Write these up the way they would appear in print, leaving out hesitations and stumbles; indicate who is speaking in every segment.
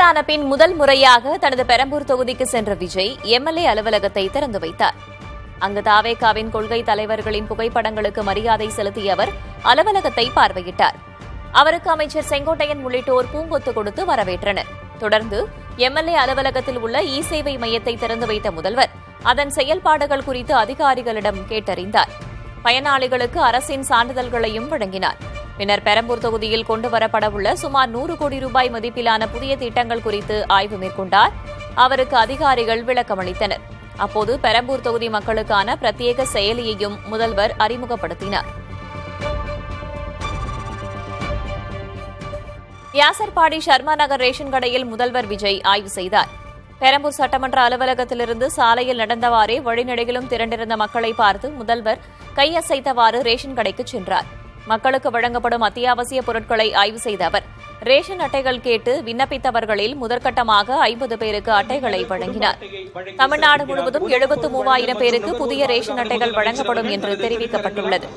Speaker 1: முதல்வரான பின் முதல் முறையாக தனது பெரம்பூர் தொகுதிக்கு சென்ற விஜய் எம்எல்ஏ அலுவலகத்தை திறந்து வைத்தார். அங்கு தாவேகாவின் கொள்கை தலைவர்களின் புகைப்படங்களுக்கு மரியாதை செலுத்திய அவர் அலுவலகத்தை பார்வையிட்டார். அவருக்கு அமைச்சர் செங்கோட்டையன் உள்ளிட்டோர் பூங்கொத்து கொடுத்து வரவேற்றனர். தொடர்ந்து எம்எல்ஏ அலுவலகத்தில் உள்ள இ சேவை மையத்தை திறந்து வைத்த முதல்வர் அதன் செயல்பாடுகள் குறித்து அதிகாரிகளிடம் கேட்டறிந்தார். பயனாளிகளுக்கு அரசின் சான்றிதழ்களையும் வழங்கினார். பின்னர் பெரம்பூர் தொகுதியில் கொண்டுவரப்படவுள்ள சுமார் 100 கோடி ரூபாய் மதிப்பிலான புதிய திட்டங்கள் குறித்து ஆய்வு மேற்கொண்டார். அவருக்கு அதிகாரிகள் விளக்கமளித்தனர். அப்போது பெரம்பூர் தொகுதி மக்களுக்கான பிரத்யேக செயலியையும் முதல்வர் அறிமுகப்படுத்தினார். வியாசர்பாடி ஷர்மா நகர் ரேஷன் கடையில் முதல்வர் விஜய் ஆய்வு செய்தார். பெரம்பூர் சட்டமன்ற அலுவலகத்திலிருந்து சாலையில் நடந்தவாறே வழிநெடுகிலும் திரண்டிருந்த மக்களை பார்த்து முதல்வர் கையசைத்தவாறு ரேஷன் கடைக்கு சென்றார். மக்களுக்கு வழங்கப்படும் அத்தியாவசிய பொருட்களை ஆய்வு செய்த அவர் ரேஷன் அட்டைகள் கேட்டு விண்ணப்பித்தவர்களில் முதற்கட்டமாக 50 பேருக்கு அட்டைகளை வழங்கினார். தமிழ்நாடு முழுவதும் 73,000 பேருக்கு புதிய ரேஷன் அட்டைகள் வழங்கப்படும் என்று தெரிவிக்கப்பட்டுள்ளது.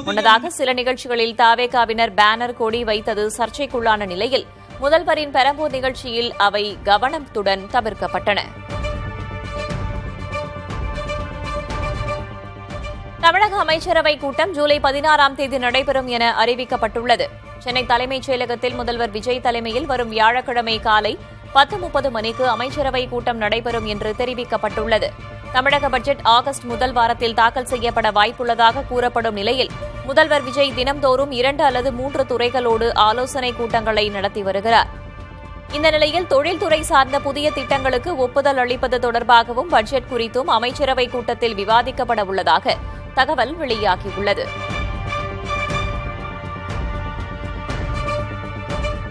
Speaker 1: முன்னதாக சில நிகழ்ச்சிகளில் தாவேகாவினர் பேனர் கொடி வைத்தது சர்ச்சைக்குள்ளான நிலையில் முதல்வரின் பெரம்பூர் நிகழ்ச்சியில் அவை கவனத்துடன் தவிர்க்கப்பட்டன. தமிழக அமைச்சரவை கூட்டம் ஜூலை 16ஆம் தேதி நடைபெறும் என அறிவிக்கப்பட்டுள்ளது. சென்னை தலைமைச் செயலகத்தில் முதல்வர் விஜய் தலைமையில் வரும் வியாழக்கிழமை காலை 10:30 மணிக்கு அமைச்சரவை கூட்டம் நடைபெறும் என்று தெரிவிக்கப்பட்டுள்ளது. தமிழக பட்ஜெட் ஆகஸ்ட் முதல் வாரத்தில் தாக்கல் செய்யப்பட வாய்ப்புள்ளதாக கூறப்படும் நிலையில் முதல்வர் விஜய் தினம்தோறும் 2 அல்லது 3 துறைகளோடு ஆலோசனைக் கூட்டங்களை நடத்தி வருகிறார். இந்த நிலையில் தொழில்துறை சார்ந்த புதிய திட்டங்களுக்கு ஒப்புதல் அளிப்பது தொடர்பாகவும் பட்ஜெட் குறித்தும் அமைச்சரவைக் கூட்டத்தில் விவாதிக்கப்பட உள்ளதாக தகவல் வெளியாகியுள்ளது.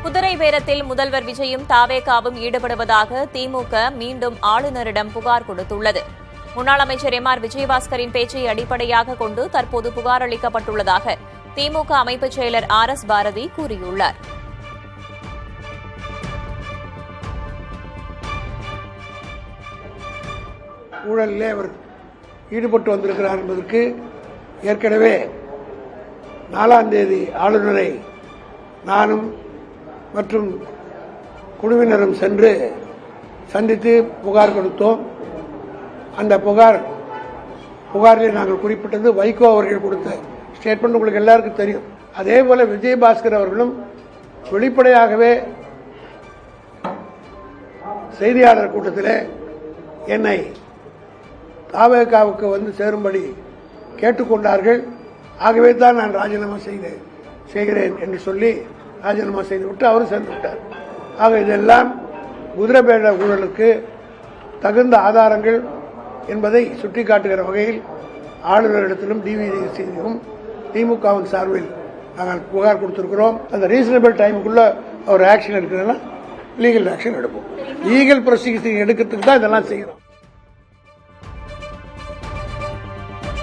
Speaker 1: குதிரை பேரத்தில் முதல்வர் விஜயும் தாவேகாவும் ஈடுபடுவதாக திமுக மீண்டும் ஆளுநரிடம் புகார் கொடுத்துள்ளது. முன்னாள் அமைச்சர் எம்.ஆர். விஜயபாஸ்கரின் பேச்சை அடிப்படையாக கொண்டு தற்போது புகார் அளிக்கப்பட்டுள்ளதாக திமுக அமைப்புச் செயலர் ஆர்.எஸ். பாரதி கூறியுள்ளார்.
Speaker 2: ஊழலிலே அவர் ஈடுபட்டு வந்திருக்கிறார் என்பதற்கு ஏற்கனவே 4ஆம் தேதி ஆளுநரை நானும் மற்றும் குழுவினரும் சென்று சந்தித்து புகார் கொடுத்தோம். அந்த புகாரில் நாங்கள் குறிப்பிட்டது வைகோ அவர்கள் கொடுத்த ஸ்டேட்மெண்ட் உங்களுக்கு எல்லாருக்கும் தெரியும். அதே போல விஜயபாஸ்கர் அவர்களும் வெளிப்படையாகவே செய்தியாளர் கூட்டத்தில் என்னை தாவேகாவுக்கு வந்து சேரும்படி கேட்டுக்கொண்டார்கள். ஆகவே தான் நான் ராஜினாமா செய்கிறேன் என்று சொல்லி ராஜினாமா செய்துவிட்டு அவரும் சேர்ந்து விட்டார். ஆக இதெல்லாம் குதிரைபேட ஊழலுக்கு தகுந்த ஆதாரங்கள் என்பதை சுட்டிக்காட்டுகிற வகையில் ஆளுநரிடத்திலும் டிவிசியிலும் திமுகவின் சார்பில் நாங்கள் புகார் கொடுத்திருக்கிறோம். அந்த ரீசனபிள் டைமுக்குள்ள அவர் ஆக்ஷன் எடுக்கிறதுனா லீகல் ஆக்ஷன் எடுப்போம். லீகல் ப்ரொசீஜர் எடுக்கிறதுக்கு தான் இதெல்லாம் செய்யறோம்.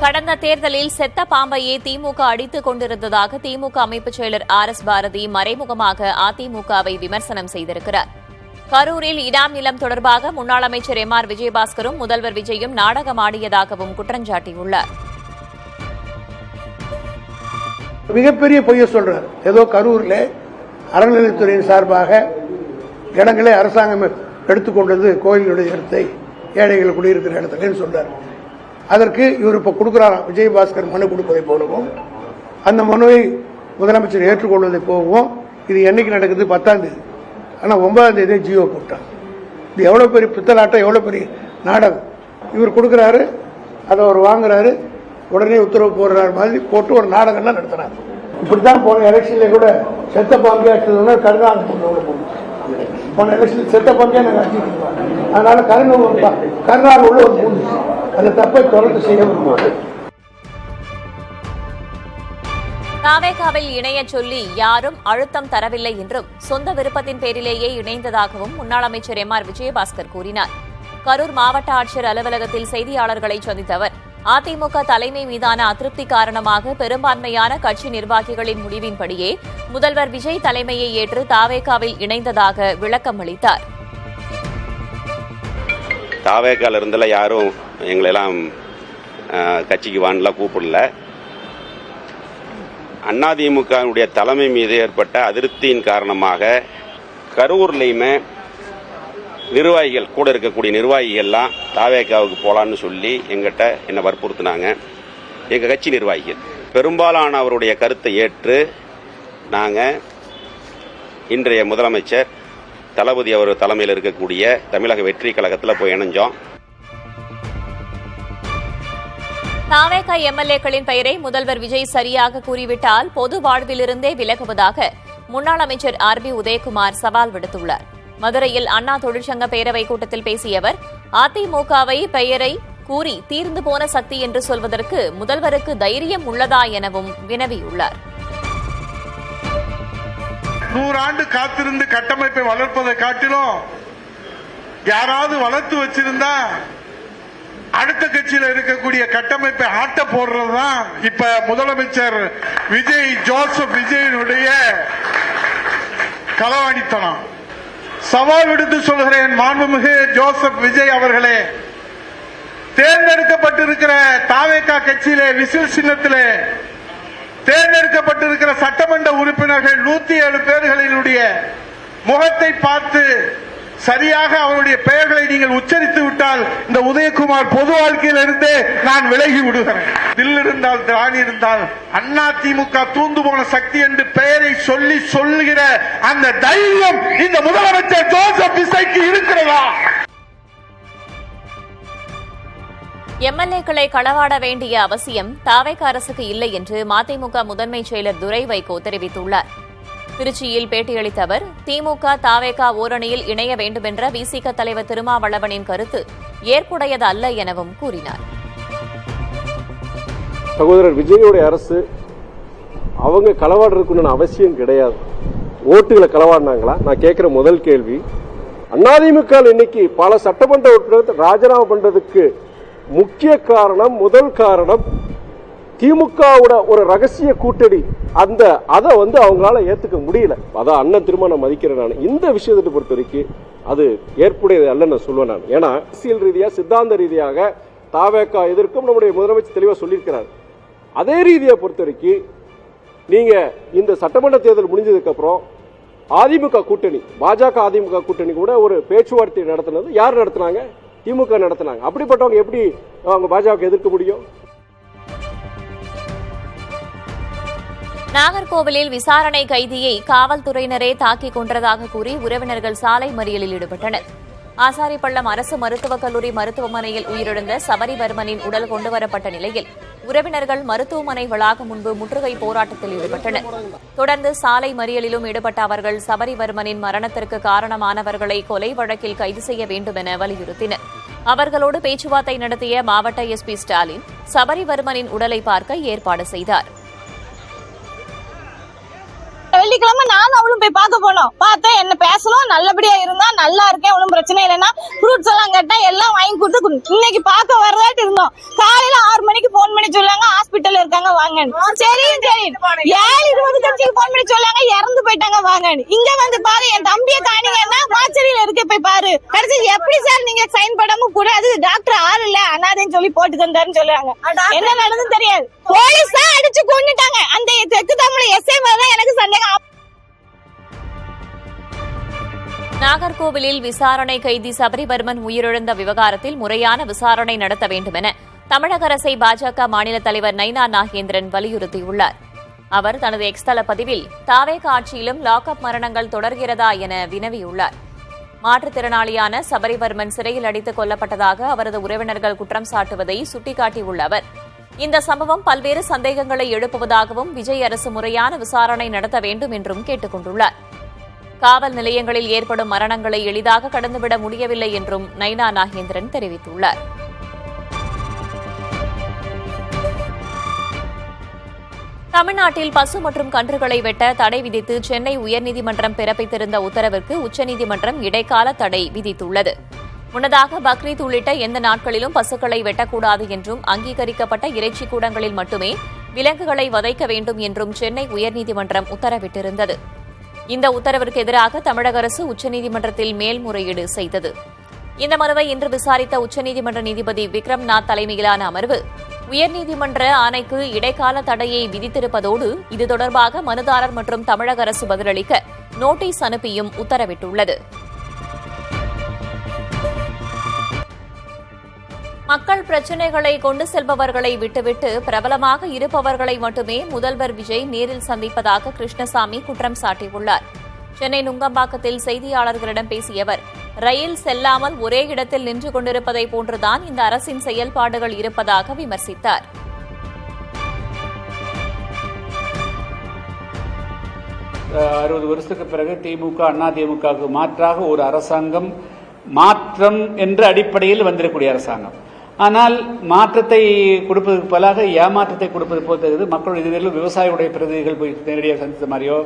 Speaker 1: கடந்த தேர்தலில் செத்த பாம்பையே திமுக அடித்துக் கொண்டிருந்ததாக திமுக அமைப்புச் செயலர் ஆர்.எஸ். பாரதி மறைமுகமாக அதிமுகவை விமர்சனம் செய்திருக்கிறார். கரூரில் இடாம் நிலம் தொடர்பாக முன்னாள் அமைச்சர் எம்.ஆர். விஜயபாஸ்கரும் முதல்வர் விஜயும் நாடகமாடியதாகவும் குற்றஞ்சாட்டியுள்ளார்.
Speaker 2: மிகப்பெரிய பொய்ய சொல்றார். ஏதோ கரூரில் அறநிலையத்துறையின் சார்பாக இடங்களை அரசாங்கம் எடுத்துக்கொண்டது கோயிலுடைய இடத்தை ஏழைகள் குடியிருக்கிற இடத்துல சொல்றார். அதற்கு இவர் இப்ப கொடுக்கிறாராம் விஜயபாஸ்கர் மனு கொடுப்பதை போலவும் அந்த மனுவை முதலமைச்சர் ஏற்றுக்கொள்வதை போகவும் இது என்னைக்கு நடக்குது 10ஆம் தேதி. ஆனால் 9ஆம் தேதி ஜியோ போட்டான். இது எவ்வளவு பெரிய பித்தலாட்டம், எவ்வளவு பெரிய நாடகம். இவர் கொடுக்கிறாரு, அதை அவர் வாங்குறாரு, உடனே உத்தரவு போடுறாரு மாதிரி போட்டு ஒரு நாடகம்லாம் நடத்துறாரு. இப்படித்தான் போன எலெக்ஷன்ல கூட செத்த பாம்பே அடிச்சதுன்னா கருணாநிதி போன எலெக்ஷன் செத்த பாம்பே நாங்கள் அடிச்சிருக்கோம். அதனால கருணாநிதி உள்ள ஒரு பூண்டு அந்த தப்பை தொடர்ந்து செய்ய விரும்புவது.
Speaker 1: தாவேகாவில் இணையச் சொல்லி யாரும் அழுத்தம் தரவில்லை என்றும் சொந்த விருப்பத்தின் பேரிலேயே இணைந்ததாகவும் முன்னாள் அமைச்சர் எம்.ஆர். விஜயபாஸ்கர் கூறினார். கரூர் மாவட்ட ஆட்சியர் அலுவலகத்தில் செய்தியாளர்களை சந்தித்த அவர் அதிமுக தலைமை மீதான அதிருப்தி காரணமாக பெரும்பான்மையான கட்சி நிர்வாகிகளின் முடிவின்படியே முதல்வர் விஜய் தலைமையை ஏற்று தாவேகாவில் இணைந்ததாக விளக்கம் அளித்தார்.
Speaker 3: தாவேகால இருந்தல யாரும் எங்களெல்லாம் கட்சிக்கு வானலாம் கூப்பிடல. அதிமுகவுடைய தலைமை மீது ஏற்பட்ட அதிருப்தியின் காரணமாக கரூர்லையுமே நிர்வாகிகள் கூட இருக்கக்கூடிய நிர்வாகிகள்லாம் தாவேக்காவுக்கு போகலான்னு சொல்லி எங்கிட்ட என்னை வற்புறுத்தினாங்க. எங்கள் கட்சி நிர்வாகிகள் பெரும்பாலான அவருடைய கருத்தை ஏற்று நாங்கள் இன்றைய முதலமைச்சர் தளபதி அவர் தலைமையில் இருக்கக்கூடிய தமிழக வெற்றி கழகத்தில் போய் இணைஞ்சோம்.
Speaker 1: தாவேகா எம்எல்ஏக்களின் பெயரை முதல்வர் விஜய் சரியாக கூறிவிட்டால் பொது வாழ்விலிருந்தே விலகுவதாக முன்னாள் அமைச்சர் ஆர்.பி. உதயகுமார் சவால் விடுத்துள்ளார். மதுரையில் அண்ணா தொழிற்சங்க பேரவைக் கூட்டத்தில் பேசிய அவர் அதிமுகவை பெயரை கூறி தீர்ந்து போன சக்தி என்று சொல்வதற்கு முதல்வருக்கு தைரியம் உள்ளதா எனவும் வினவியுள்ளார்.
Speaker 4: 100 ஆண்டு காத்திருந்து கட்டமைப்பை வளர்ப்பதை காட்டிலும் யாராவது வளர்த்து வச்சிருந்தா அடுத்த கட்சியில் இருக்கக்கூடிய கட்டமைப்பை ஆட்ட போடுறதுதான் இப்ப முதலமைச்சர் ஜோசப் விஜயனுடைய களவாணித்தனம். சவால் விடுத்து சொல்கிறேன், மாண்புமிகு ஜோசப் விஜய் அவர்களே, தேர்ந்தெடுக்கப்பட்டிருக்கிற தாவேகா கட்சியிலே விசில் சின்னத்திலே தேர்ந்தெடுக்கப்பட்டிருக்கிற சட்டமன்ற உறுப்பினர்கள் 107 பேர்களினுடைய முகத்தை பார்த்து சரியாக அவருடைய பெயர்களை நீங்கள் உச்சரித்து விட்டால் இந்த உதயகுமார் பொது வாழ்க்கையில் இருந்தே நான் விலகி விடுகிறேன். தில் இருந்தால் திராணி இருந்தால் அண்ணா திமுக தூந்து போன சக்தி என்று பெயரை சொல்லி சொல்லுகிற அந்த தைரியம் இந்த முதலமைச்சர் ஜோசப் விஜய்க்கு இருக்கிறதா?
Speaker 1: எம்எல்ஏக்களை களவாட வேண்டிய அவசியம் தாவேகா அரசுக்கு இல்லை என்று மதிமுக முதன்மை செயலர் துரை வைகோ தெரிவித்துள்ளார். திருச்சியில் பேட்டியளித்த அவர் திமுக தாவேகா ஓரணியில் இணைய வேண்டுமென்ற விசிக தலைவர் திருமாவளவனின் கருத்து ஏற்புடையது அல்ல எனவும் கூறினார்.
Speaker 5: சகோதரர் விஜயோடைய அரசு அவங்க களவாடுறதுக்குன்னு அவசியம் கிடையாது. ஓட்டுகளை களவாடினாங்களா? நான் கேட்கிற முதல் கேள்வி. அதிமுக இன்னைக்கு பல சட்டமன்ற உறுப்பினர்கள் ராஜினாமா பண்றதுக்கு முக்கிய காரணம், முதல் காரணம் திமுகவோட ஒரு ரகசிய கூட்டணி. அதை அவங்களால ஏத்துக்க முடியல. அதான் அண்ணன் திரும்ப நான் மதிக்கிறேன். நான் இந்த விஷயத்தை பொறுத்த வரைக்கும் அது ஏற்புடையது அல்ல நான் சொல்லுவேன். நான் ஏன்னா அரசியல் ரீதியாக சித்தாந்த ரீதியாக தாவேகா எதிர்க்கும் நம்முடைய முதலமைச்சர் தெளிவாக சொல்லியிருக்கிறார். அதே ரீதியை பொறுத்த வரைக்கும் நீங்க இந்த சட்டமன்ற தேர்தல் முடிஞ்சதுக்கு அப்புறம் அதிமுக கூட்டணி, பாஜக அதிமுக கூட்டணி கூட ஒரு பேச்சுவார்த்தை நடத்தினது யார் நடத்தினாங்க? திமுக நடத்தினாங்க. அப்படிப்பட்டவங்க எப்படி அவங்க பாஜக எதிர்க்க முடியும்?
Speaker 1: நாகர்கோவிலில் விசாரணை கைதியை காவல்துறையினரே தாக்கிக் கொன்றதாக கூறி உறவினர்கள் சாலை மறியலில் ஈடுபட்டனர். ஆசாரிப்பள்ளம் அரசு மருத்துவக் கல்லூரி மருத்துவமனையில் உயிரிழந்த சபரிவர்மனின் உடல் கொண்டுவரப்பட்ட நிலையில் உறவினர்கள் மருத்துவமனை வளாகம் முன்பு முற்றுகை போராட்டத்தில் ஈடுபட்டனர். தொடர்ந்து சாலை மறியலிலும் ஈடுபட்ட அவர்கள் சபரிவர்மனின் மரணத்திற்கு காரணமானவர்களை கொலை வழக்கில் கைது செய்ய வேண்டும் என வலியுறுத்தினர். அவர்களோடு பேச்சுவார்த்தை நடத்திய மாவட்ட எஸ்பி ஸ்டாலின் சபரிவர்மனின் உடலை பார்க்க ஏற்பாடு செய்தார்.
Speaker 6: வெள்ளிக்கிழமை நானும் அவளும் போய் பார்க்க போனோம். பார்த்தா என்ன பேசணும், நல்லபடியா இருந்தா நல்லா இருக்கேன், ஒன்றும் பிரச்சனை இல்லைன்னா ஃப்ரூட்ஸ் எல்லாம் கேட்டா எல்லாம் வாங்கி கொடுத்து இன்னைக்கு பார்க்க வரதாட்டு இருந்தோம். காலையில 6 மணிக்கு போன் பண்ணி சொல்லாங்க ஹாஸ்பிட்டல் இருக்காங்க வாங்க. சரி 7:20 கட்சிக்கு போன் பண்ணி சொல்லாங்க இறந்து போயிட்டாங்க வாங்க. இங்க வந்து பாரு என் தம்பியை காணிங்கன்னா மாச்சரியில இருக்க போய் பாரு. கடைசி எப்படி சார் நீங்க சைன் பண்ணாம கூட அது டாக்டர் ஆள் இல்ல அனாதைன்னு சொல்லி போட்டு தந்தாருன்னு சொல்லுவாங்க. என்ன நடந்தது தெரியாது. போலீஸ் தான் அடிச்சு கொண்டுட்டாங்க. அந்த தெற்கு தமிழ் எஸ்ஐ தான் எனக்கு சந்தேகம்.
Speaker 1: நாகர்கோவிலில் விசாரணை கைதி சபரிவர்மன் உயிரிழந்த விவகாரத்தில் முறையான விசாரணை நடத்த வேண்டும் என தமிழக அரசை பாஜக மாநில தலைவர் நைனா நாகேந்திரன் வலியுறுத்தியுள்ளார். அவர் தனது எக்ஸ் தள பதிவில் தாவேகா ஆட்சியிலும் லாக்அப் மரணங்கள் தொடர்கிறதா என வினவியுள்ளார். மாற்றுத்திறனாளியான சபரிவர்மன் சிறையில் அடித்துக் கொல்லப்பட்டதாக அவரது உறவினர்கள் குற்றம் சாட்டுவதை சுட்டிக்காட்டியுள்ள அவர் இந்த சம்பவம் பல்வேறு சந்தேகங்களை எழுப்புவதாகவும் விஜய் அரசு முறையான விசாரணை நடத்த வேண்டும் என்றும் கேட்டுக் கொண்டுள்ளார். காவல் நிலையங்களில் ஏற்படும் மரணங்களை எளிதாக கடந்துவிட முடியவில்லை என்றும் நைனா நாகேந்திரன் தெரிவித்துள்ளார். தமிழ்நாட்டில் பசு மற்றும் கன்றுகளை வெட்ட தடை விதித்து சென்னை உயர்நீதிமன்றம் பிறப்பித்திருந்த உத்தரவிற்கு உச்சநீதிமன்றம் இடைக்கால தடை விதித்துள்ளது. முன்னதாக பக்ரீத் உள்ளிட்ட எந்த நாட்களிலும் பசுக்களை வெட்டக்கூடாது என்றும் அங்கீகரிக்கப்பட்ட இறைச்சி கூடங்களில் மட்டுமே விலங்குகளை வதைக்க வேண்டும் என்றும் சென்னை உயர்நீதிமன்றம் உத்தரவிட்டிருந்தது. இந்த உத்தரவிற்கு எதிராக தமிழக அரசு உச்சநீதிமன்றத்தில் மேல்முறையீடு செய்தது. இந்த மனுவை இன்று விசாரித்த உச்சநீதிமன்ற நீதிபதி விக்ரம்நாத் தலைமையிலான அமர்வு உயர்நீதிமன்ற ஆணைக்கு இடைக்கால தடையை விதித்திருப்பதோடு இது தொடர்பாக மனுதாரர் மற்றும் தமிழக அரசு பதிலளிக்க நோட்டீஸ் அனுப்பியும் உத்தரவிட்டுள்ளது. மக்கள் பிரச்சினைகளை கொண்டு செல்பவர்களை விட்டுவிட்டு பிரபலமாக இருப்பவர்களை மட்டுமே முதல்வர் விஜய் நேரில் சந்திப்பதாக கிருஷ்ணசாமி குற்றம் சாட்டியுள்ளார். சென்னை நுங்கம்பாக்கத்தில் செய்தியாளர்களிடம் பேசிய அவர், ரயில் செல்லாமல் ஒரே இடத்தில் நின்று கொண்டிருப்பதை போன்றுதான் இந்த அரசின் செயல்பாடுகள் இருப்பதாக விமர்சித்தார்.
Speaker 7: வருஷத்துக்கு பிறகு திமுக அதிமுகவுக்கு மாற்றாக ஒரு அரசாங்கம் மாற்றம் என்ற அடிப்படையில் வந்திருக்கக்கூடிய அரசாங்கம். ஆனால் மாற்றத்தை கொடுப்பதற்கு பதிலாக ஏமாற்றத்தை கொடுப்பது போல் தெரியுது. மக்கள் இதுவரையில் விவசாயிகளுடைய பிரதிநிதிகள் போய் நேரடியாக சந்தித்த மாதிரியோ,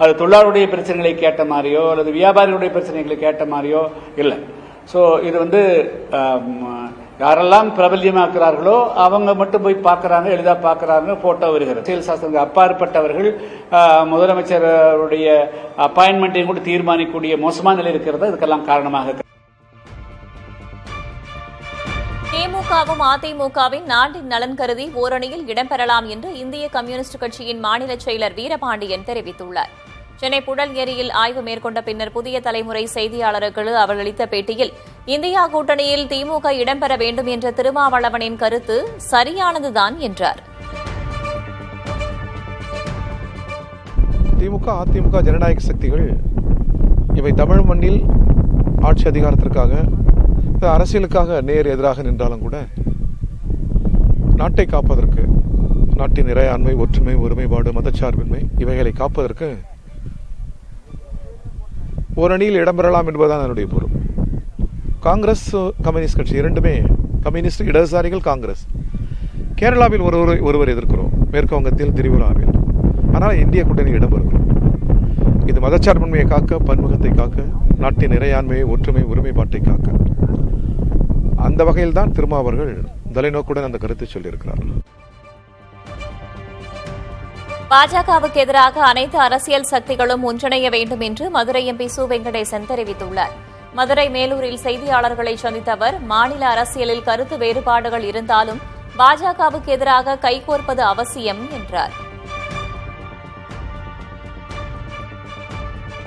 Speaker 7: அது தொழிலாளருடைய பிரச்சனைகளை கேட்ட மாதிரியோ, அல்லது வியாபாரிகளுடைய பிரச்சனைகளை கேட்ட மாதிரியோ இல்லை. ஸோ இது யாரெல்லாம் பிரபல்யமாக்குறார்களோ அவங்க மட்டும் போய் பார்க்குறாங்க, எளிதாக பார்க்குறாங்க, போட்டோ வருகிறது. அரசியல் சாஸ்திரங்கள் அப்பாற்பட்டவர்கள் முதலமைச்சருடைய அப்பாயின்மெண்ட்டையும் கூட தீர்மானிக்கக்கூடிய மோசமான நிலை இருக்கிறது. இதுக்கெல்லாம் காரணமாக
Speaker 1: திமுகவும் அதிமுகவின் நாட்டின் நலன் கருதி ஓரணியில் இடம்பெறலாம் என்று இந்திய கம்யூனிஸ்ட் கட்சியின் மாநில செயலர் வீரபாண்டியன் தெரிவித்துள்ளார். சென்னை புழல் ஏரியில் ஆய்வு மேற்கொண்ட பின்னர் புதிய தலைமுறை செய்தியாளர்களுக்கு அவர் அளித்த பேட்டியில், இந்தியா கூட்டணியில் திமுக இடம்பெற வேண்டும் என்ற திருமாவளவனின் கருத்து சரியானதுதான் என்றார்.
Speaker 8: திமுக அதிமுக ஜனநாயக சக்திகள் இவை தமிழ் மண்ணில் ஆட்சி அதிகாரத்திற்காக அரசியலுக்காக நேர் எதிராக நின்றாலும் கூட நாட்டை காப்பதற்கு, நாட்டின் இறையாண்மை, ஒற்றுமை, ஒருமைப்பாடு, மதச்சார்பின்மை இவைகளை காப்பதற்கு ஓரணியில் இடம்பெறலாம் என்பதுதான் என்னுடைய பொருள். காங்கிரஸ் கம்யூனிஸ்ட் கட்சி இரண்டுமே கம்யூனிஸ்ட் இடதுசாரிகள். காங்கிரஸ் கேரளாவில் ஒருவர் எதிர்க்கிறோம், மேற்கு வங்கத்தில், திரிபுராவில். ஆனால் இந்திய கூட்டணி இடம்பெறுகிறோம். இது மதச்சார்பின்மையை காக்க, பன்முகத்தை காக்க, நாட்டின் இறையாண்மையை, ஒற்றுமை, ஒருமைப்பாட்டை காக்க. அந்த வகையில் தான் திருமாவர்கள் தொலைநோக்குடன் அந்த கருத்தை சொல்லியிருக்கிறார்கள்.
Speaker 1: பாஜகவுக்கு எதிராக அனைத்து அரசியல் சக்திகளும் ஒன்றிணைய வேண்டும் என்று மதுரை எம்பி சு வெங்கடேசன் தெரிவித்துள்ளார். மதுரை மேலூரில் செய்தியாளர்களை சந்தித்த அவர், மாநில அரசியலில் கருத்து வேறுபாடுகள் இருந்தாலும் பாஜகவுக்கு எதிராக கைகோர்ப்பது அவசியம் என்றார்.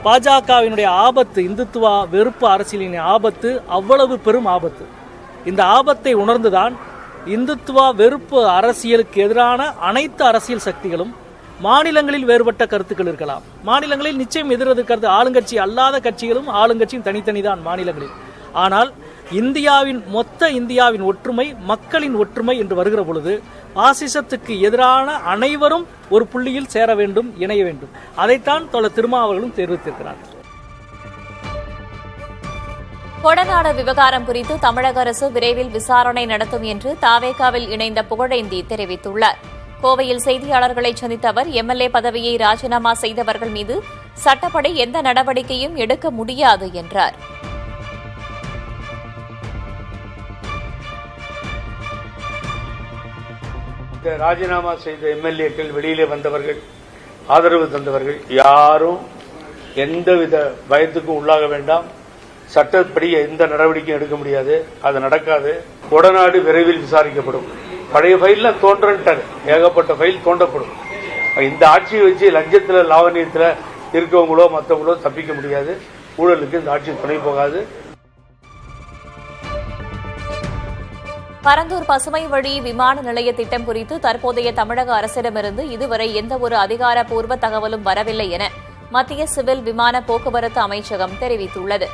Speaker 9: பாஜகவினுடைய ஆபத்து, இந்துத்துவ வெறுப்பு அரசியலின் ஆபத்து அவ்வளவு பெரும் ஆபத்து. இந்த ஆபத்தை உணர்ந்துதான் இந்துத்துவ வெறுப்பு அரசியலுக்கு எதிரான அனைத்து அரசியல் சக்திகளும், மாநிலங்களில் வேறுபட்ட கருத்துக்கள் இருக்கலாம், மாநிலங்களில் நிச்சயம் எதிர்க்கிறது ஆளுங்கட்சி அல்லாத கட்சிகளும் ஆளுங்கட்சியும் தனித்தனிதான் மாநிலங்களில். ஆனால் இந்தியாவின் ஒற்றுமை, மக்களின் ஒற்றுமை என்று வருகிற பொழுது பாசிசத்துக்கு எதிரான அனைவரும் ஒரு புள்ளியில் சேர வேண்டும், இணைய வேண்டும். அதைத்தான் தோழர் திருமாவர்களும் தெரிவித்திருக்கிறார்.
Speaker 1: கொடநாடு விவகாரம் குறித்து தமிழக அரசு விரைவில் விசாரணை நடத்தும் என்று தாவேகாவில் இணைந்த புகழேந்தி தெரிவித்துள்ளார். கோவையில் செய்தியாளர்களை சந்தித்த அவர், எம்எல்ஏ பதவியை ராஜினாமா செய்தவர்கள் மீது சட்டப்படி எந்த நடவடிக்கையும் எடுக்க முடியாது என்றார்.
Speaker 7: ராஜினாமா செய்த எம்எல்ஏக்கள், வெளியிலே வந்தவர்கள், ஆதரவு தந்தவர்கள் யாரும் எந்தவித பயத்துக்கும் உள்ளாக வேண்டாம். சட்டப்படி எந்த நடவடிக்கையும் எடுக்க முடியாது, அது நடக்காது. கொடநாடு விரைவில் விசாரிக்கப்படும். பழைய ஃபைல்ல தோன்றன்ட்டார், ஏகப்பட்ட ஃபைல் தோண்டப்படும். இந்த ஆட்சியை வச்சு லஞ்சத்தில், லாவணியத்தில் இருக்கவங்களோ மற்றவங்களோ தப்பிக்க முடியாது. ஊழலுக்கு இந்த ஆட்சி துணை போகாது.
Speaker 1: பரந்தூர் பசுமை வழி விமான நிலைய திட்டம் குறித்து தற்போதைய தமிழக அரசிடமிருந்து இதுவரை எந்தவொரு அதிகாரப்பூர்வ தகவலும் வரவில்லை என மத்திய சிவில் விமான போக்குவரத்து அமைச்சகம் தெரிவித்துள்ளது.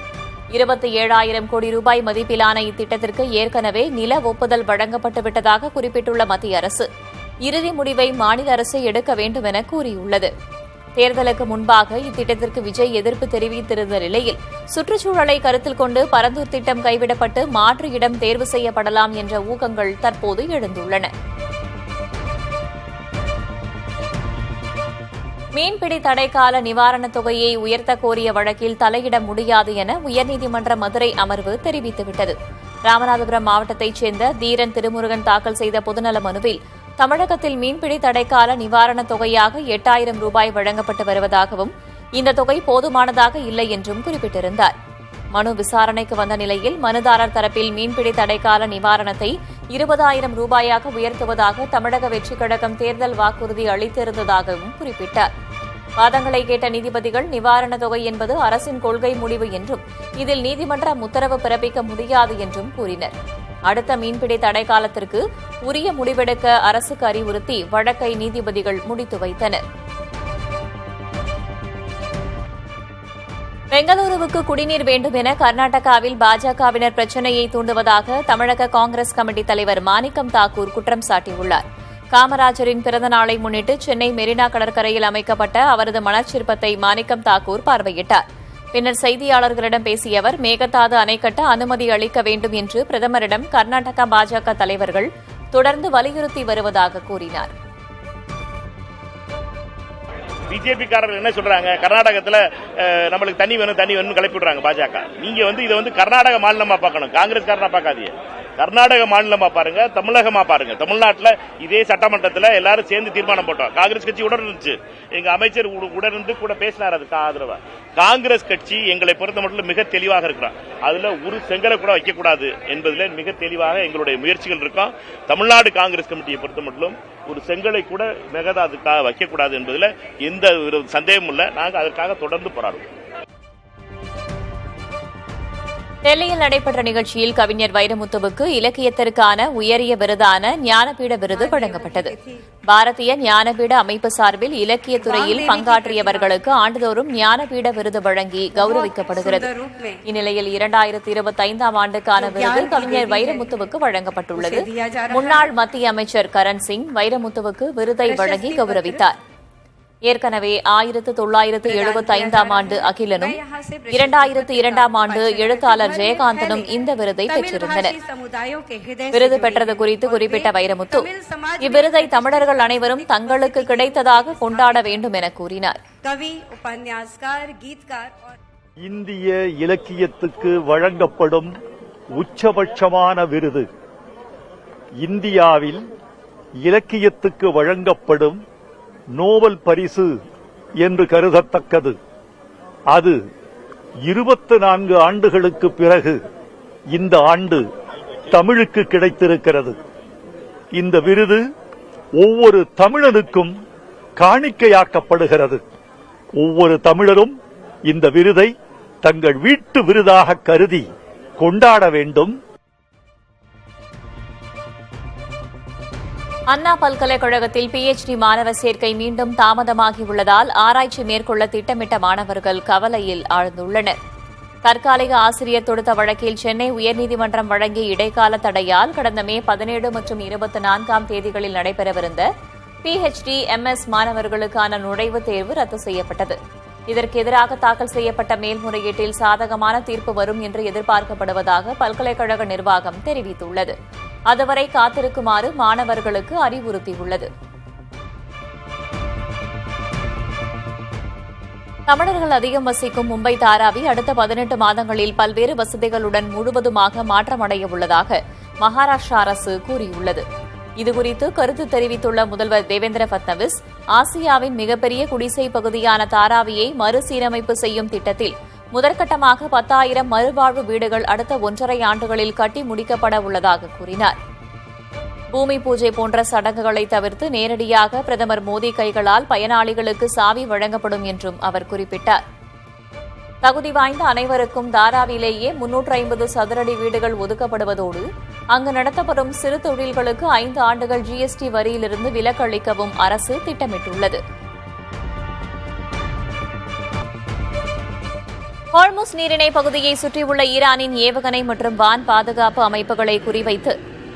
Speaker 1: 27,000 கோடி ரூபாய் மதிப்பிலான இத்திட்டத்திற்கு ஏற்கனவே நில ஒப்புதல் வழங்கப்பட்டுவிட்டதாக குறிப்பிட்டுள்ள மத்திய அரசு இறுதி முடிவை மாநில அரசு எடுக்க வேண்டும் என கூறியுள்ளது. தேர்தலுக்கு முன்பாக இத்திட்டத்திற்கு விஜய் எதிர்ப்பு தெரிவித்திருந்த நிலையில் சுற்றுச்சூழலை கருத்தில் கொண்டு பரந்தூர் திட்டம் கைவிடப்பட்டு மாற்று இடம் தேர்வு செய்யப்படலாம் என்ற ஊகங்கள் தற்போது எழுந்துள்ளன. மீன்பிடி தடைக்கால நிவாரணத் தொகையை உயர்த்த கோரிய வழக்கில் தலையிட முடியாது என உயர்நீதிமன்ற மதுரை அமர்வு தெரிவித்துவிட்டது. ராமநாதபுரம் மாவட்டத்தைச் சேர்ந்த தீரன் திருமுருகன் தாக்கல் செய்த பொதுநல மனுவில் தமிழகத்தில் மீன்பிடி தடைக்கால நிவாரணத் தொகையாக 8,000 ரூபாய் வழங்கப்பட்டு வருவதாகவும் இந்த தொகை போதுமானதாக இல்லை என்றும் குறிப்பிட்டிருந்தார். மனு விசாரணைக்கு வந்த நிலையில் மனுதாரர் தரப்பில் மீன்பிடி தடைக்கால நிவாரணத்தை 20,000 ரூபாயாக உயர்த்துவதாக தமிழக வெற்றிக் கழகம் தேர்தல் வாக்குறுதி அளித்திருந்ததாகவும் குறிப்பிட்டார். வாதங்களை கேட்ட நீதிபதிகள் நிவாரணத் தொகை என்பது அரசின் கொள்கை முடிவு என்றும் இதில் நீதிமன்றம் உத்தரவு பிறப்பிக்க முடியாது என்றும் கூறினர். அடுத்த மீன்பிடி தடை காலத்திற்கு உரிய முடிவெடுக்க அரசுக்கு அறிவுறுத்தி வழக்கை நீதிபதிகள் முடித்து வைத்தனர். பெங்களூருவுக்கு குடிநீர் வேண்டும் என கர்நாடகாவில் பாஜகவினர் பிரச்சினையை தூண்டுவதாக தமிழக காங்கிரஸ் கமிட்டி தலைவர் மாணிக்கம் தாக்கூர் குற்றம் சாட்டியுள்ளார். காமராஜரின் பிறந்த நாளை முன்னிட்டு சென்னை மெரினா கடற்கரையில் அமைக்கப்பட்ட அவரது மலர்ச்சிற்பத்தை மாணிக்கம் தாக்கூர் பார்வையிட்டார். பின்னர் செய்தியாளர்களிடம் பேசிய அவர், மேகதாது அணை கட்ட அனுமதி அளிக்க வேண்டும் என்று பிரதமரிடம் கர்நாடக பாஜக தலைவர்கள் தொடர்ந்து வலியுறுத்தி வருவதாக கூறினார்.
Speaker 10: பிஜேபி காரர்கள் என்ன சொல்றாங்க, கர்நாடகத்துல நம்மளுக்கு தண்ணி வேணும் கிளப்பி விடுறாங்க பாஜக. நீங்க இதை கர்நாடக மாநிலமா பார்க்கணும், காங்கிரஸ் காரனா பார்க்காதீங்க. கர்நாடக மாநிலமா பாருங்க, தமிழகமா பாருங்க. தமிழ்நாட்டில் இதே சட்டமன்றத்தில் எல்லாரும் சேர்ந்து தீர்மானம் போட்டோம். காங்கிரஸ் கட்சி உடன் இருந்துச்சு, எங்க அமைச்சர் உடன் இருந்து கூட பேசினார் அதுக்கு ஆதரவா. காங்கிரஸ் கட்சி எங்களை பொறுத்த மட்டும் மிக தெளிவாக இருக்கிறோம். அதுல ஒரு செங்கலை கூட வைக்கக்கூடாது என்பதில் மிக தெளிவாக எங்களுடைய முயற்சிகள் இருக்கும். தமிழ்நாடு காங்கிரஸ் கமிட்டியை பொறுத்த மட்டும் ஒரு செங்கலை கூட மேகதாதுக்காக வைக்கக்கூடாது என்பதில் எந்த சந்தேகமும் இல்லை. நாங்கள் அதற்காக தொடர்ந்து போராடுவோம்.
Speaker 1: டெல்லியில் நடைபெற்ற நிகழ்ச்சியில் கவிஞர் வைரமுத்துவுக்கு இலக்கியத்திற்கான உயரிய விருதான ஞானபீட விருது வழங்கப்பட்டது. பாரதிய ஞானபீட அமைப்பு சார்பில் இலக்கியத்துறையில் பங்காற்றியவர்களுக்கு ஆண்டுதோறும் ஞானபீட விருது வழங்கி கௌரவிக்கப்படுகிறது. இந்நிலையில் 2025ஆம் ஆண்டுக்கான விருது கவிஞர் வைரமுத்துவுக்கு வழங்கப்பட்டுள்ளது. முன்னாள் மத்திய அமைச்சர் கரண் சிங் வைரமுத்துவுக்கு விருதை வழங்கி கௌரவித்தார். ஏற்கனவே 1975ஆம் ஆண்டு அகிலனும் 2002ஆம் ஆண்டு எழுத்தாளர் ஜெயகாந்தனும் இந்த விருதை பெற்றிருந்தனர். விருது பெற்றது குறித்து குறிப்பிட்ட வைரமுத்து, இவ்விருதை தமிழர்கள் அனைவரும் தங்களுக்கு கிடைத்ததாக கொண்டாட வேண்டும் என கூறினார்.
Speaker 11: இந்திய இலக்கியத்துக்கு வழங்கப்படும் உச்சபட்சமான விருது. இந்தியாவில் இலக்கியத்துக்கு வழங்கப்படும் நோபல் பரிசு என்று கருதத்தக்கது. அது 24 ஆண்டுகளுக்கு பிறகு இந்த ஆண்டு தமிழுக்கு கிடைத்திருக்கிறது. இந்த விருது ஒவ்வொரு தமிழனுக்கும் காணிக்கையாக்கப்படுகிறது. ஒவ்வொரு தமிழரும் இந்த விருதை தங்கள் வீட்டு விருதாக கருதி கொண்டாட வேண்டும்.
Speaker 1: அண்ணா பல்கலைக்கழகத்தில் PhD மாணவர் சேர்க்கை மீண்டும் தாமதமாகியுள்ளதால் ஆராய்ச்சி மேற்கொள்ள திட்டமிட்ட மாணவர்கள் கவலையில் ஆழ்ந்துள்ளனர். தற்காலிக ஆசிரியர் தொடுத்த வழக்கில் சென்னை உயர்நீதிமன்றம் வழங்கிய இடைக்கால தடையால் கடந்த மே 17 மற்றும் 24ஆம் தேதிகளில் நடைபெறவிருந்த PhD MS மாணவர்களுக்கான நுழைவுத் தேர்வு ரத்து செய்யப்பட்டது. இதற்கு எதிராக தாக்கல் செய்யப்பட்ட மேல்முறையீட்டில் சாதகமான தீர்ப்பு வரும் என்று எதிர்பார்க்கப்படுவதாக பல்கலைக்கழக நிர்வாகம் தெரிவித்துள்ளது. அதுவரை காத்திருக்குமாறு மாணவர்களுக்கு அறிவுறுத்தியுள்ளது. தமிழர்கள் அதிகம் வசிக்கும் மும்பை தாராவி அடுத்த 18 மாதங்களில் பல்வேறு வசதிகளுடன் முழுவதுமாக மாற்றமடைய உள்ளதாக மகாராஷ்டிரா அரசு கூறியுள்ளது. இதுகுறித்து கருத்து தெரிவித்துள்ள முதல்வர் தேவேந்திர பட்னவிஸ், ஆசியாவின் மிகப்பெரிய குடிசை பகுதியான தாராவியை மறுசீரமைப்பு செய்யும் திட்டத்தில் முதற்கட்டமாக 10,000 மறுவாழ்வு வீடுகள் அடுத்த 1.5 ஆண்டுகளில் கட்டி முடிக்கப்பட உள்ளதாக கூறினார். பூமி பூஜை போன்ற சடங்குகளை தவிர்த்து நேரடியாக பிரதமர் மோடி கைகளால் பயனாளிகளுக்கு சாவி வழங்கப்படும் என்றும் அவர் குறிப்பிட்டார். தகுதி வாய்ந்த அனைவருக்கும் தாராவிலேயே 350 சதுரடி வீடுகள் ஒதுக்கப்படுவதோடு அங்கு நடத்தப்படும் சிறு தொழில்களுக்கு 5 ஆண்டுகள் GST வரியிலிருந்து விலக்கு அளிக்கவும் அரசு திட்டமிட்டுள்ளது. ஹோர்முஸ் நீரிணை பகுதியை சுற்றியுள்ள ஈரானின் ஏவுகணை மற்றும் வான் பாதுகாப்பு அமைப்புகளை குறிவைத்து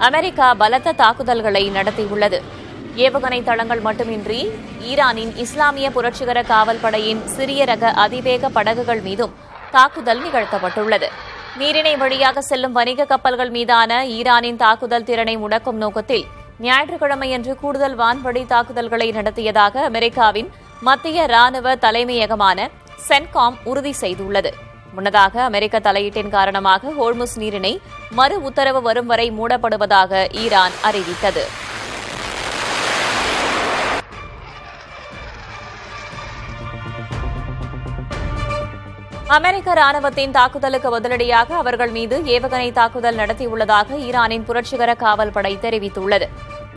Speaker 1: அமெரிக்கா பலத்த தாக்குதல்களை நடத்தியுள்ளது. ஏவுகணை தளங்கள் மட்டுமின்றி ஈரானின் இஸ்லாமிய புரட்சிகர காவல் படையின் சிறிய ரக அதிவேக படகுகள் மீதும் தாக்குதல் நிகழ்த்தப்பட்டுள்ளது. நீரிணை வழியாக செல்லும் வணிக கப்பல்கள் மீதான ஈரானின் தாக்குதல் திறனை முடக்கும் நோக்கத்தில் ஞாயிற்றுக்கிழமையன்று கூடுதல் வான்வழி தாக்குதல்களை நடத்தியதாக அமெரிக்காவின் மத்திய ராணுவ தலைமையகமான சென்காம் உறுதி செய்துள்ளது. முன்னதாக அமெரிக்க தலையீட்டின் காரணமாக ஹோர்முஸ் நீரிணை மறு உத்தரவு வரும் வரை மூடப்படுவதாக ஈரான் அறிவித்தது. அமெரிக்க ராணுவத்தின் தாக்குதலுக்கு பதிலடியாக அவர்கள் மீது ஏவுகணை தாக்குதல் நடத்தியுள்ளதாக ஈரானின் புரட்சிகர காவல் படை தெரிவித்துள்ளது.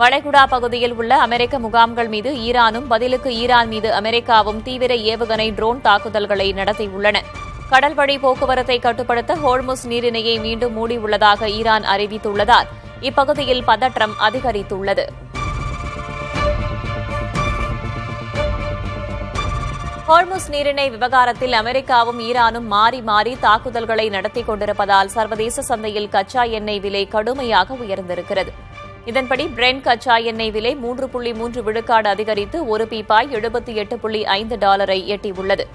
Speaker 1: வளைகுடா பகுதியில் உள்ள அமெரிக்க முகாம்கள் மீது ஈரானும் பதிலுக்கு ஈரான் மீது அமெரிக்காவும் தீவிர ஏவுகணை ட்ரோன் தாக்குதல்களை நடத்தியுள்ளன. கடல்வழி போக்குவரத்தை கட்டுப்படுத்த ஹோர்முஸ் நீரிணையை மீண்டும் மூடியுள்ளதாக ஈரான் அறிவித்துள்ளதால் இப்பகுதியில் பதற்றம் அதிகரித்துள்ளது. ஹோர்முஸ் நீரிணை விவகாரத்தில் அமெரிக்காவும் ஈரானும் மாறி மாறி தாக்குதல்களை நடத்திக் கொண்டிருப்பதால் சர்வதேச சந்தையில் கச்சா எண்ணெய் விலை கடுமையாக உயர்ந்திருக்கிறது. இதன்படி பிரெண்ட் கச்சா எண்ணெய் விலை 3.3 விழுக்காடு அதிகரித்து ஒரு பீப்பாய் $78.5 எட்டியுள்ளது.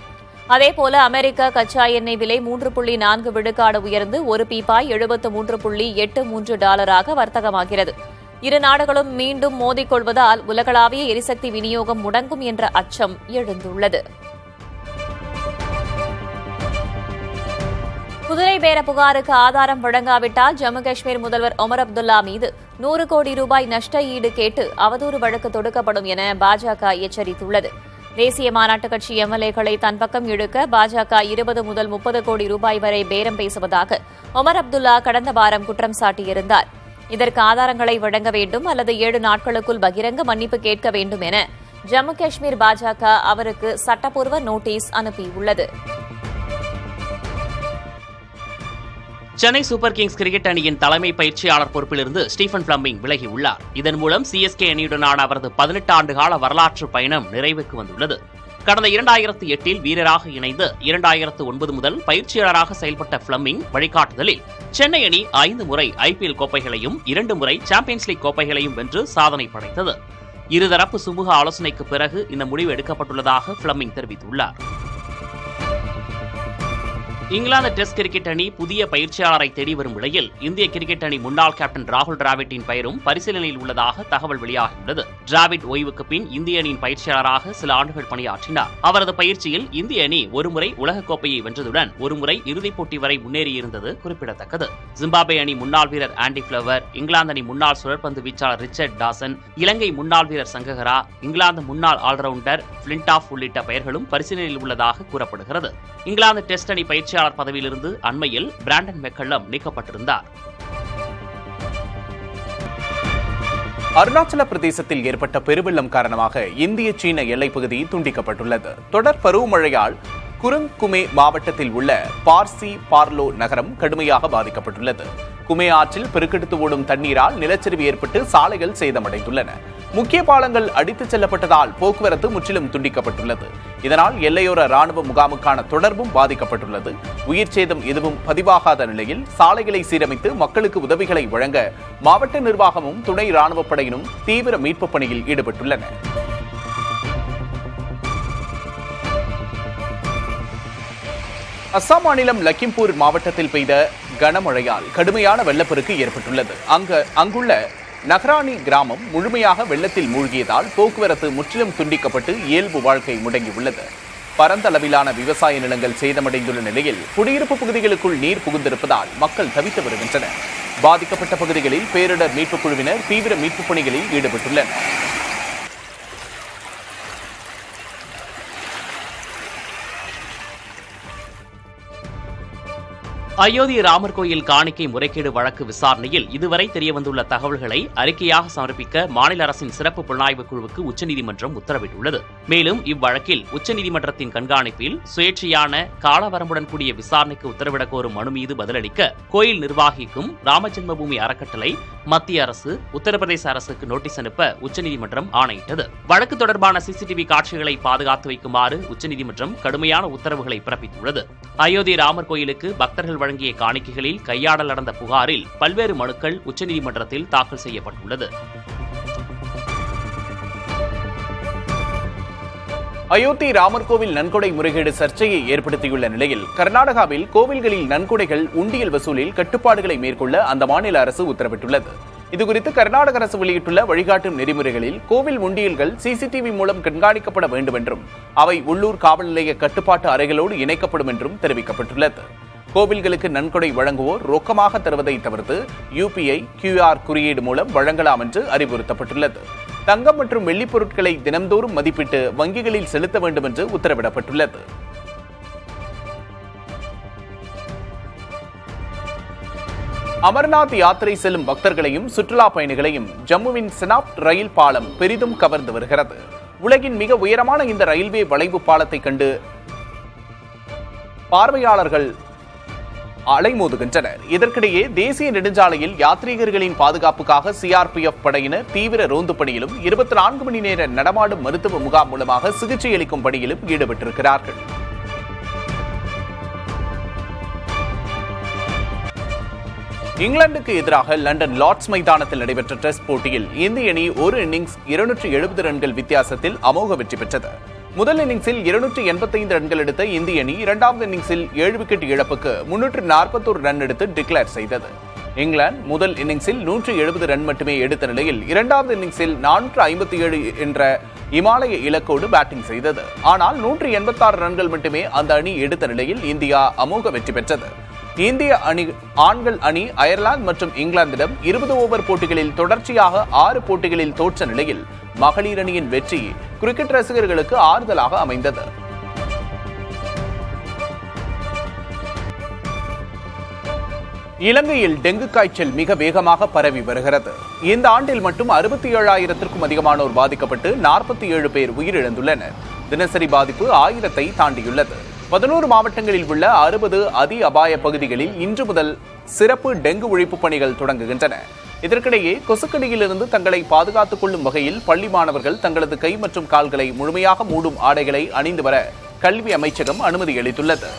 Speaker 1: அதேபோல அமெரிக்க கச்சா எண்ணெய் விலை 3.4 விழுக்காடு உயர்ந்து ஒரு பீப்பாய் $73.83 வர்த்தகமாகிறது. இரு நாடுகளும் மீண்டும் மோதிக்கொள்வதால் உலகளாவிய எரிசக்தி விநியோகம் முடங்கும் என்ற அச்சம் எழுந்துள்ளது. குதிரை பேர புகாருக்கு ஆதாரம் வழங்காவிட்டால் ஜம்மு காஷ்மீர் முதல்வர் ஒமர் அப்துல்லா மீது 100 கோடி ரூபாய் நஷ்ட ஈடு கேட்டு அவதூறு வழக்கு தொடுக்கப்படும் என பாஜக எச்சரித்துள்ளது. தேசிய மாநாட்டுக் கட்சி எம்எல்ஏக்களை தன் பக்கம் இழுக்க பாஜக 20 முதல் 30 கோடி ரூபாய் வரை பேரம் பேசுவதாக ஒமர் அப்துல்லா கடந்த வாரம் குற்றம் சாட்டியிருந்தார். இதற்கு ஆதாரங்களை வழங்க வேண்டும் அல்லது 7 நாட்களுக்குள் பகிரங்க மன்னிப்பு கேட்க வேண்டும் என ஜம்மு காஷ்மீர் பாஜக அவருக்கு சட்டப்பூர்வ நோட்டீஸ் அனுப்பியுள்ளது.
Speaker 12: சென்னை சூப்பர் கிங்ஸ் கிரிக்கெட் அணியின் தலைமை பயிற்சியாளர் பொறுப்பிலிருந்து ஸ்டீஃபன் பிளம்பிங் விலகியுள்ளார். இதன் மூலம் சிஎஸ்கே அணியுடனான அவரது 18 ஆண்டு கால வரலாற்று பயணம் நிறைவுக்கு வந்துள்ளது. கடந்த 2008 வீரராக இணைந்து 2009 முதல் பயிற்சியாளராக செயல்பட்ட பிளம்பிங் வழிகாட்டுதலில் சென்னை அணி 5 முறை IPL கோப்பைகளையும் 2 முறை சாம்பியன்ஸ் லீக் கோப்பைகளையும் வென்று சாதனை படைத்தது. இருதரப்பு சுமூக ஆலோசனைக்கு பிறகு இந்த முடிவு எடுக்கப்பட்டுள்ளதாக பிளம்பிங் தெரிவித்துள்ளார். இங்கிலாந்து டெஸ்ட் கிரிக்கெட் அணி புதிய பயிற்சியாளரை தேடி வரும் நிலையில் இந்திய கிரிக்கெட் அணி முன்னாள் கேப்டன் ராகுல் டிராவிட்டின் பெயரும் பரிசீலனையில் உள்ளதாக தகவல் வெளியாகியுள்ளது. டிராவிட் ஓய்வுக்கு பின் இந்திய அணியின் பயிற்சியாளராக சில ஆண்டுகள் பணியாற்றினார். அவரது பயிற்சியில் இந்திய அணி ஒருமுறை உலகக்கோப்பையை வென்றதுடன் ஒருமுறை இறுதிப் போட்டி வரை முன்னேறியிருந்தது குறிப்பிடத்தக்கது. ஜிம்பாப்வே அணி முன்னாள் வீரர் ஆண்டி பிளவர், இங்கிலாந்து அணி முன்னாள் சுழற்பந்து வீச்சாளர் ரிச்சர்ட் டாசன், இலங்கை முன்னாள் வீரர் சங்ககரா, இங்கிலாந்து முன்னாள் ஆல்ரவுண்டர் பிளின்டாஃப் உள்ளிட்ட பெயர்களும் பரிசீலனையில் உள்ளதாக கூறப்படுகிறது. இங்கிலாந்து டெஸ்ட் அணி பயிற்சியாளர் பதவியிலிருந்து அண்மையில் பிராண்டன் மெக்கல்லம் நீக்கப்பட்டிருந்தார்.
Speaker 13: அருணாச்சல பிரதேசத்தில் ஏற்பட்ட பெருவெள்ளம் காரணமாக இந்திய சீன எல்லைப்பகுதி துண்டிக்கப்பட்டுள்ளது. தொடர் பருவமழையால் குருங் குமே மாவட்டத்தில் உள்ள பார்சி பார்லோ நகரம் கடுமையாக பாதிக்கப்பட்டுள்ளது. குமே ஆற்றில் பெருக்கெடுத்து ஓடும் தண்ணீரால் நிலச்சரிவு ஏற்பட்டு சாலைகள் சேதமடைந்துள்ளன. முக்கிய பாலங்கள் அடித்துச் செல்லப்பட்டதால் போக்குவரத்து முற்றிலும் துண்டிக்கப்பட்டுள்ளது. இதனால் எல்லையோர ராணுவ முகாமுக்கான தொடர்பும் பாதிக்கப்பட்டுள்ளது. உயிர் சேதம் எதுவும் பதிவாகாத நிலையில் சாலைகளை சீரமைத்து மக்களுக்கு உதவிகளை வழங்க மாவட்ட நிர்வாகமும் துணை ராணுவப் படையினும் தீவிர மீட்புப் பணியில் ஈடுபட்டுள்ளன. அஸ்ஸாம் மாநிலம் லக்கிம்பூர் மாவட்டத்தில் பெய்த கனமழையால் கடுமையான வெள்ளப்பெருக்கு ஏற்பட்டுள்ளது. அங்குள்ள நகரானி கிராமம் முழுமையாக வெள்ளத்தில் மூழ்கியதால் போக்குவரத்து முற்றிலும் துண்டிக்கப்பட்டு இயல்பு வாழ்க்கை முடங்கியுள்ளது. பரந்த அளவிலான விவசாய நிலங்கள் சேதமடைந்துள்ள நிலையில் குடியிருப்பு பகுதிகளுக்குள் நீர் புகுந்திருப்பதால் மக்கள் தவித்து வருகின்றனர். பாதிக்கப்பட்ட பகுதிகளில் பேரிடர் மீட்புக் குழுவினர் தீவிர மீட்புப் பணிகளில் ஈடுபட்டுள்ளனர்.
Speaker 12: அயோத்தி ராமர் கோயில் காணிக்கை முறைகேடு வழக்கு விசாரணையில் இதுவரை தெரியவந்துள்ள தகவல்களை அறிக்கையாக சமர்ப்பிக்க மாநில அரசின் சிறப்பு புலனாய்வு குழுவுக்கு உச்சநீதிமன்றம் உத்தரவிட்டுள்ளது. மேலும் இவ்வழக்கில் உச்சநீதிமன்றத்தின் கண்காணிப்பில் சுயேட்சையான காலவரம்புடன் கூடிய விசாரணைக்கு உத்தரவிடக் கோரும் மனு மீது பதிலளிக்க கோயில் நிர்வாகிக்கும் ராமஜென்மபூமி அறக்கட்டளை, மத்திய அரசு, உத்தரப்பிரதேச அரசுக்கு நோட்டீஸ் அனுப்ப உச்சநீதிமன்றம் ஆணையிட்டது. வழக்கு தொடர்பான சிசிடிவி காட்சிகளை பாதுகாத்து வைக்குமாறு உச்சநீதிமன்றம் கடுமையான உத்தரவுகளை பிறப்பித்துள்ளது. அயோத்தி ராமர் கோயிலுக்கு பக்தர்கள் வழங்கிய காணிக்கைகளில் கையாடல் நடந்த புகாரில் பல்வேறு மனுக்கள் உச்சநீதிமன்றத்தில் தாக்கல் செய்யப்பட்டுள்ளது.
Speaker 13: அயோத்தி ராமர் கோவில் நன்கொடை முறைகேடு சர்ச்சையை ஏற்படுத்தியுள்ள நிலையில் கர்நாடகாவில் கோவில்களில் நன்கொடைகள் உண்டியல் வசூலில் கட்டுப்பாடுகளை மேற்கொள்ள அந்த மாநில அரசு உத்தரவிட்டுள்ளது. இதுகுறித்து கர்நாடக அரசு வெளியிட்டுள்ள வழிகாட்டும் நெறிமுறைகளில் கோவில் உண்டியல்கள் சிசிடிவி மூலம் கண்காணிக்கப்பட வேண்டும் என்றும் அவை உள்ளூர் காவல் நிலைய கட்டுப்பாட்டு அறைகளோடு இணைக்கப்படும் என்றும் தெரிவிக்கப்பட்டுள்ளது. கோவில்களுக்கு நன்கொடை வழங்குவோர் ரொக்கமாக தருவதை தவிர்த்து UPI, QR குறியீடு மூலம் வழங்கலாம் என்று அறிவுறுத்தப்பட்டுள்ளது. தங்கம் மற்றும் வெள்ளிப் பொருட்களை தினந்தோறும் மதிப்பிட்டு வங்கிகளில் செலுத்த வேண்டும் என்று உத்தரவிடப்பட்டுள்ளது. அமர்நாத் யாத்திரை செல்லும் பக்தர்களையும் சுற்றுலா பயணிகளையும் ஜம்முவின் செனாப் ரயில் பாலம் பெரிதும் கவர்ந்து வருகிறது. உலகின் மிக உயரமான இந்த ரயில்வே வளைவு பாலத்தை கண்டு பார்வையாளர்கள் அலைமோதுகின்றனர். இதற்கிடையே தேசிய நெடுஞ்சாலையில் யாத்ரீகர்களின் பாதுகாப்புக்காக சிஆர்பிஎஃப் படையினர் தீவிர ரோந்து பணியிலும் 24 மணி நேர நடமாடும் மருத்துவ முகாம் மூலமாக சிகிச்சை அளிக்கும் பணியிலும் ஈடுபட்டிருக்கிறார்கள். இங்கிலாந்துக்கு எதிராக லண்டன் லார்ட்ஸ் மைதானத்தில் நடைபெற்ற டெஸ்ட் போட்டியில் இந்திய அணி ஒரு இன்னிங்ஸ் 270 ரன்கள் வித்தியாசத்தில் அமோக வெற்றி பெற்றது. முதல் இன்னிங்ஸில் 285 ரன்கள் எடுத்த இந்திய அணி இரண்டாவது இன்னிங்ஸில் 7 விக்கெட் இழப்புக்கு 341 ரன் எடுத்து டிக்ளேர் செய்தது. இங்கிலாந்து முதல் இன்னிங்ஸில் 170 ரன் மட்டுமே எடுத்த நிலையில் இரண்டாவது இன்னிங்ஸில் 457 என்ற இமாலய இலக்கோடு பேட்டிங் செய்தது. ஆனால் 186 ரன்கள் மட்டுமே அந்த அணி எடுத்த நிலையில் இந்தியா அமோக வெற்றி பெற்றது. இந்திய அணி ஆண்கள் அணி அயர்லாந்து மற்றும் இங்கிலாந்திடம் 20 ஓவர் போட்டிகளில் தொடர்ச்சியாக 6 போட்டிகளில் தோற்ற நிலையில் மகளிர் அணியின் வெற்றி கிரிக்கெட் ரசிகர்களுக்கு ஆறுதலாக அமைந்தது. இலங்கையில் டெங்கு காய்ச்சல் மிக வேகமாக பரவி வருகிறது. இந்த ஆண்டில் மட்டும் 67,000க்கும் அதிகமானோர் பாதிக்கப்பட்டு 47 பேர் உயிரிழந்துள்ளனர். தினசரி பாதிப்பு 1000-ஐ தாண்டியுள்ளது. 11 மாவட்டங்களில் உள்ள 60 அதி அபாய பகுதிகளில் இன்று முதல் சிறப்பு டெங்கு ஒழிப்பு பணிகள் தொடங்குகின்றன. இதற்கிடையே கொசுக்கடியிலிருந்து தங்களை பாதுகாத்துக் கொள்ளும் வகையில் பள்ளி மாணவர்கள் தங்களது கை மற்றும் கால்களை முழுமையாக மூடும் ஆடைகளை அணிந்து வர கல்வி அமைச்சகம் அனுமதி அளித்துள்ளது.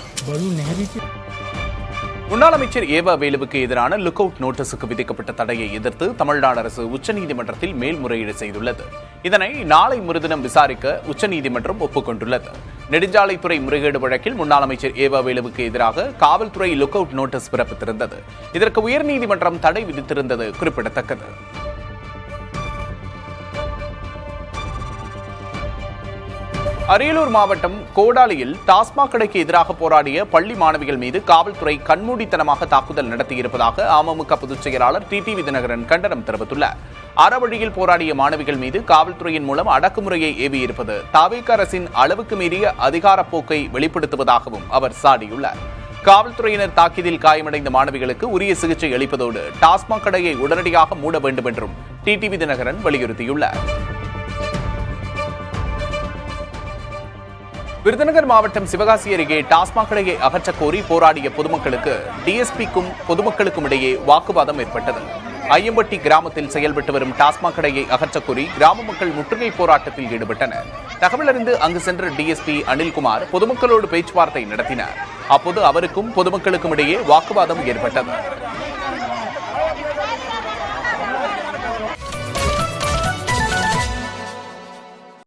Speaker 13: முன்னாள் அமைச்சர் ஏவா வேலுவுக்கு எதிரான லுக் அவுட் நோட்டீஸுக்கு விதிக்கப்பட்ட தடையை எதிர்த்து தமிழ்நாடு அரசு உச்சநீதிமன்றத்தில் மேல்முறையீடு செய்துள்ளது. இதனை நாளை மறுதினம் விசாரிக்க உச்சநீதிமன்றம் ஒப்புக்கொண்டுள்ளது. நெடுஞ்சாலைத்துறை முறைகேடு வழக்கில் முன்னாள் அமைச்சர் ஏவா வேலுவுக்கு எதிராக காவல்துறை லுக் அவுட் நோட்டீஸ் பிறப்பித்திருந்தது. இதற்கு உயர்நீதிமன்றம் தடை விதித்திருந்தது குறிப்பிடத்தக்கது. அரியலூர் மாவட்டம் கோடாலியில் டாஸ்மாக் கடைக்கு எதிராக போராடிய பள்ளி மாணவிகள் மீது காவல்துறை கண்மூடித்தனமாக தாக்குதல் நடத்தியிருப்பதாக அமமுக பொதுச் செயலாளர் டிடிவி தினகரன் கண்டனம் தெரிவித்துள்ளார். அறவழியில் போராடிய மாணவிகள் மீது காவல்துறையின் மூலம் அடக்குமுறையை ஏவியிருப்பது தவிக அரசின் அளவுக்கு மீறிய அதிகார போக்கை வெளிப்படுத்துவதாகவும் அவர் சாடியுள்ளார். காவல்துறையினர் தாக்கியதில் காயமடைந்த மாணவிகளுக்கு உரிய சிகிச்சை அளிப்பதோடு டாஸ்மாக் கடையை உடனடியாக மூட வேண்டும் என்றும் டிடிவி தினகரன் வலியுறுத்தியுள்ளார். விருதுநகர் மாவட்டம் சிவகாசி அருகே டாஸ்மாக் கடையை அகற்றக் கோரி போராடிய பொதுமக்களுக்கு டிஎஸ்பிக்கும் பொதுமக்களுக்கும் இடையே வாக்குவாதம் ஏற்பட்டது. ஐயம்பட்டி கிராமத்தில் செயல்பட்டு வரும் டாஸ்மாக் கடையை அகற்றக் கோரி கிராம மக்கள் முற்றுகை போராட்டத்தில் ஈடுபட்டனர். தகவல் அறிந்து அங்கு சென்ற டிஎஸ்பி அனில்குமார் பொதுமக்களோடு பேச்சுவார்த்தை நடத்தினார். அப்போது அவருக்கும் பொதுமக்களுக்கும் இடையே வாக்குவாதம் ஏற்பட்டது.